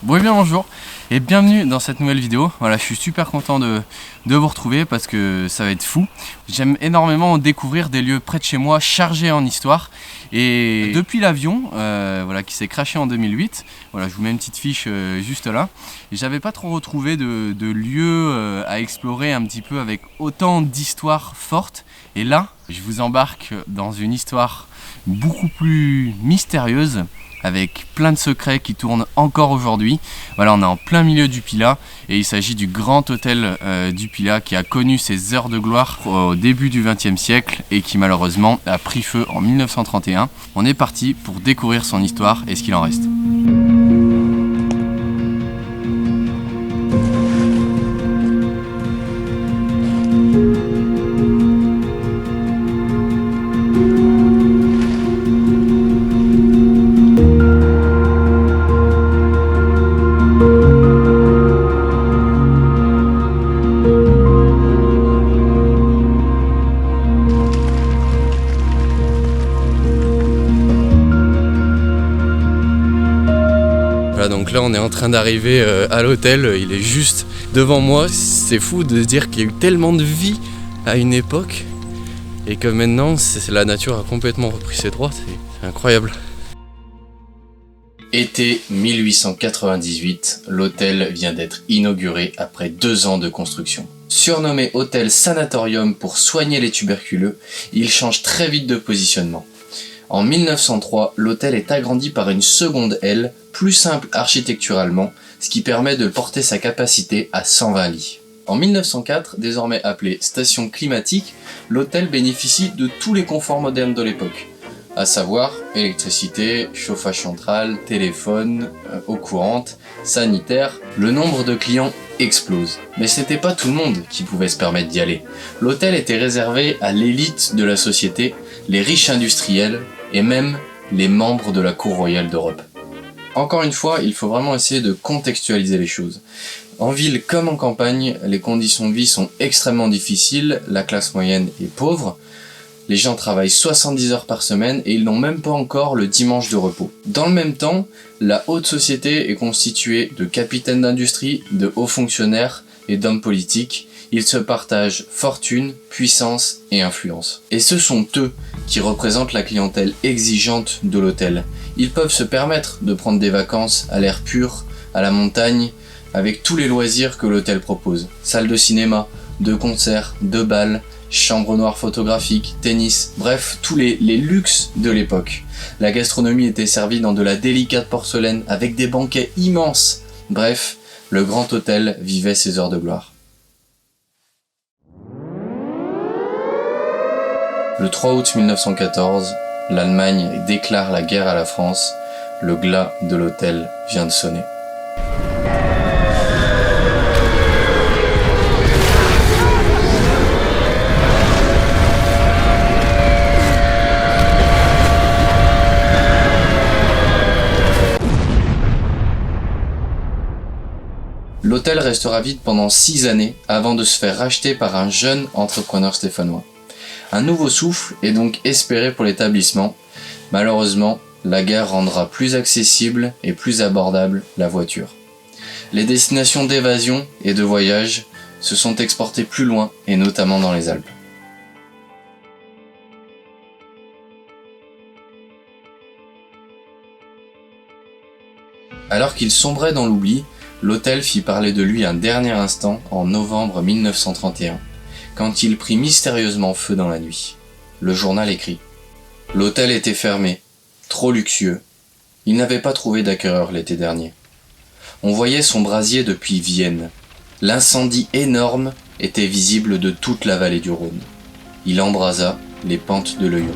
Bon et bien bonjour et bienvenue dans cette nouvelle vidéo. Voilà, je suis super content de vous retrouver parce que ça va être fou. J'aime énormément découvrir des lieux près de chez moi chargés en histoire. Et depuis l'avion voilà, qui s'est crashé en 2008, voilà, je vous mets une petite fiche juste là. Et j'avais pas trop retrouvé de lieux à explorer un petit peu avec autant d'histoires fortes. Et là, je vous embarque dans une histoire beaucoup plus mystérieuse, avec plein de secrets qui tournent encore aujourd'hui. Voilà, on est en plein milieu du Pilat et il s'agit du grand hôtel du Pilat qui a connu ses heures de gloire au début du XXe siècle et qui malheureusement a pris feu en 1931. On est parti pour découvrir son histoire et ce qu'il en reste. Donc là on est en train d'arriver à l'hôtel, il est juste devant moi. C'est fou de se dire qu'il y a eu tellement de vie à une époque et que maintenant la nature a complètement repris ses droits, c'est incroyable. Été 1898, l'hôtel vient d'être inauguré après 2 ans de construction. Surnommé hôtel sanatorium pour soigner les tuberculeux, il change très vite de positionnement. En 1903, l'hôtel est agrandi par une seconde aile, plus simple architecturalement, ce qui permet de porter sa capacité à 120 lits. En 1904, désormais appelé station climatique, l'hôtel bénéficie de tous les conforts modernes de l'époque, à savoir électricité, chauffage central, téléphone, eau courante, sanitaire. Le nombre de clients explose. Mais c'était pas tout le monde qui pouvait se permettre d'y aller. L'hôtel était réservé à l'élite de la société, les riches industriels et même les membres de la cour royale d'Europe. Encore une fois, il faut vraiment essayer de contextualiser les choses. En ville comme en campagne, les conditions de vie sont extrêmement difficiles, la classe moyenne est pauvre, les gens travaillent 70 heures par semaine et ils n'ont même pas encore le dimanche de repos. Dans le même temps, la haute société est constituée de capitaines d'industrie, de hauts fonctionnaires et d'hommes politiques. Ils se partagent fortune, puissance et influence. Et ce sont eux qui représentent la clientèle exigeante de l'hôtel. Ils peuvent se permettre de prendre des vacances à l'air pur, à la montagne, avec tous les loisirs que l'hôtel propose. Salle de cinéma, de concerts, de bals, chambre noire photographique, tennis, bref, tous les luxes de l'époque. La gastronomie était servie dans de la délicate porcelaine avec des banquets immenses. Bref, le grand hôtel vivait ses heures de gloire. Le 3 août 1914, l'Allemagne déclare la guerre à la France. Le glas de l'hôtel vient de sonner. L'hôtel restera vide pendant 6 années avant de se faire racheter par un jeune entrepreneur stéphanois. Un nouveau souffle est donc espéré pour l'établissement. Malheureusement, la guerre rendra plus accessible et plus abordable la voiture. Les destinations d'évasion et de voyage se sont exportées plus loin et notamment dans les Alpes. Alors qu'il sombrait dans l'oubli, l'hôtel fit parler de lui un dernier instant en novembre 1931, quand il prit mystérieusement feu dans la nuit. Le journal écrit « L'hôtel était fermé, trop luxueux. Il n'avait pas trouvé d'acquéreur l'été dernier. On voyait son brasier depuis Vienne. L'incendie énorme était visible de toute la vallée du Rhône. Il embrasa les pentes de l'Œillon. »